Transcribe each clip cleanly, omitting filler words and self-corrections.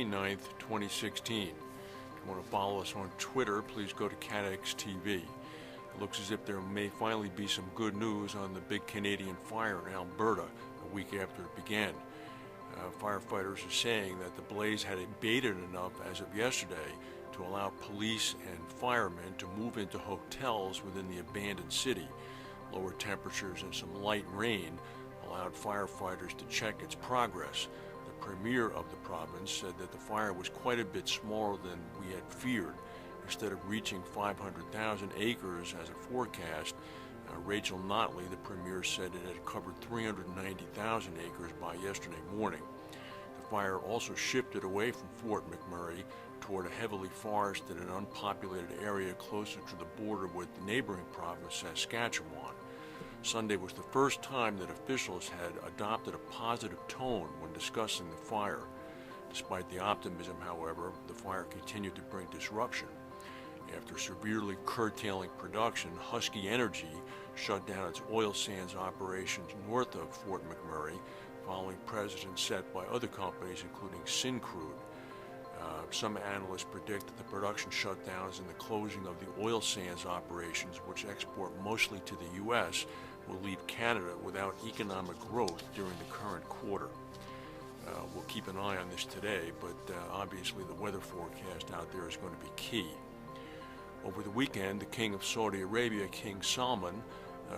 May 9th, 2016. If you want to follow us on Twitter, please go to CATEX TV. It looks as if there may finally be some good news on the big Canadian fire in Alberta a week after it began. Firefighters are saying that the blaze had abated enough as of yesterday to allow police and firemen to move into hotels within the abandoned city. Lower temperatures and some light rain allowed firefighters to check its progress. The premier of the province said that the fire was quite a bit smaller than we had feared. Instead of reaching 500,000 acres as a forecast, Rachel Notley, the premier, said it had covered 390,000 acres by yesterday morning. The fire also shifted away from Fort McMurray toward a heavily forested and unpopulated area closer to the border with the neighboring province, Saskatchewan. Sunday was the first time that officials had adopted a positive tone when discussing the fire. Despite the optimism, however, the fire continued to bring disruption. After severely curtailing production, Husky Energy shut down its oil sands operations north of Fort McMurray, following precedents set by other companies, including Syncrude. Some analysts predict that the production shutdowns and the closing of the oil sands operations, which export mostly to the U.S., will leave Canada without economic growth during the current quarter. We'll keep an eye on this today, but obviously the weather forecast out there is going to be key. Over the weekend, the King of Saudi Arabia, King Salman,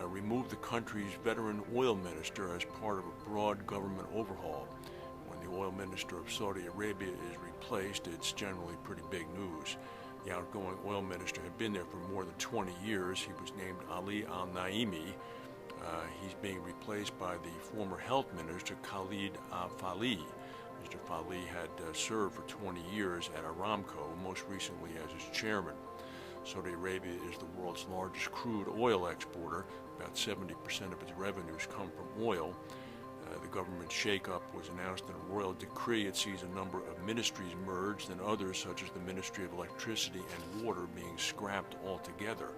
removed the country's veteran oil minister as part of a broad government overhaul. When the oil minister of Saudi Arabia is replaced, it's generally pretty big news. The outgoing oil minister had been there for more than 20 years. He was named al-Naimi. He's being replaced by the former health minister, Khalid al-Falih. Mr. Falih had served for 20 years at Aramco, most recently as its chairman. Saudi Arabia is the world's largest crude oil exporter. About 70% of its revenues come from oil. The government shakeup was announced in a royal decree. It sees a number of ministries merged and others, such as the Ministry of Electricity and Water, being scrapped altogether.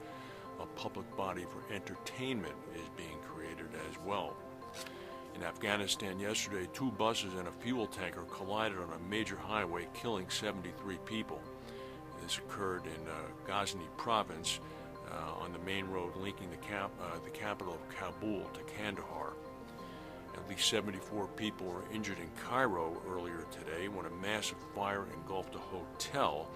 A public body for entertainment is being created as well. In Afghanistan yesterday, 2 buses and a fuel tanker collided on a major highway, killing 73 people. This occurred in Ghazni province on the main road linking the capital of Kabul to Kandahar. At least 74 people were injured in Cairo earlier today when a massive fire engulfed a hotel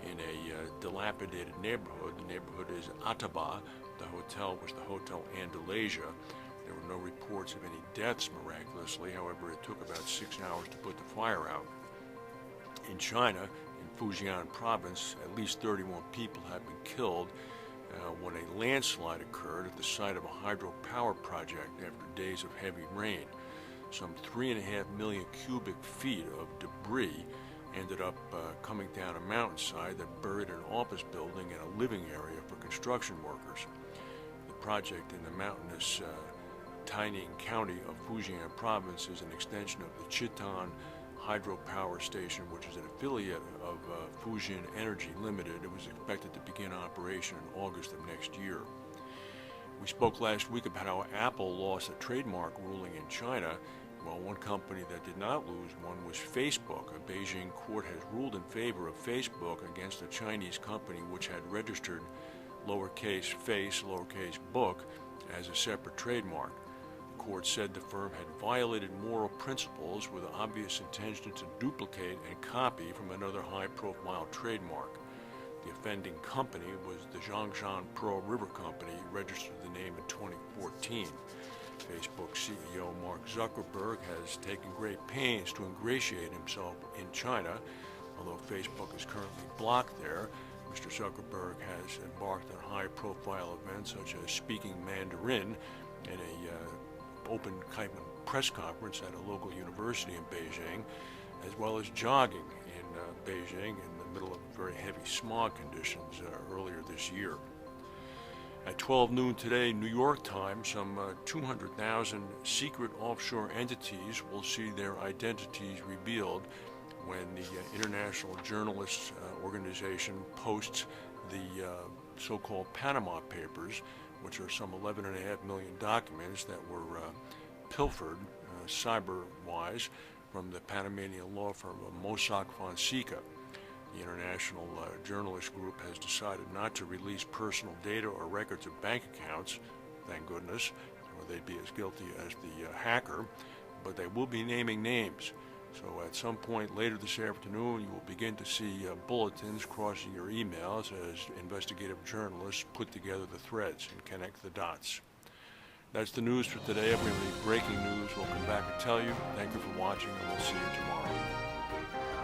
in a dilapidated neighborhood. The neighborhood is Ataba. The hotel was the Hotel Andalusia. There were no reports of any deaths miraculously. However, it took about 6 hours to put the fire out. In China, in Fujian province, at least 31 people have been killed when a landslide occurred at the site of a hydropower project after days of heavy rain. Some 3.5 million cubic feet of debris ended up coming down a mountainside that buried an office building and a living area for construction workers. The project in the mountainous Taining County of Fujian province is an extension of the Chitan hydropower station, which is an affiliate of Fujian Energy Limited. It was expected to begin operation in August of next year. We spoke last week about how Apple lost a trademark ruling in China. Well, one company that did not lose one was Facebook. A Beijing court has ruled in favor of Facebook against a Chinese company which had registered lowercase face, lowercase book as a separate trademark. The court said the firm had violated moral principles with obvious intention to duplicate and copy from another high-profile trademark. The offending company was the Zhongshan Pearl River Company, registered the name in 2014. Facebook CEO Mark Zuckerberg has taken great pains to ingratiate himself in China. Although Facebook is currently blocked there, Mr. Zuckerberg has embarked on high-profile events such as speaking Mandarin in a open press conference at a local university in Beijing, as well as jogging in Beijing in the middle of very heavy smog conditions earlier this year. At 12 noon today, New York time, some 200,000 secret offshore entities will see their identities revealed when the International Journalists Organization posts the so-called Panama Papers, which are some 11.5 million documents that were pilfered cyber-wise from the Panamanian law firm of Mossack Fonseca. The international journalist group has decided not to release personal data or records of bank accounts, thank goodness, or they'd be as guilty as the hacker, but they will be naming names. So at some point later this afternoon, you will begin to see bulletins crossing your emails as investigative journalists put together the threads and connect the dots. That's the news for today. If we have any breaking news, we'll come back and tell you. Thank you for watching, and we'll see you tomorrow.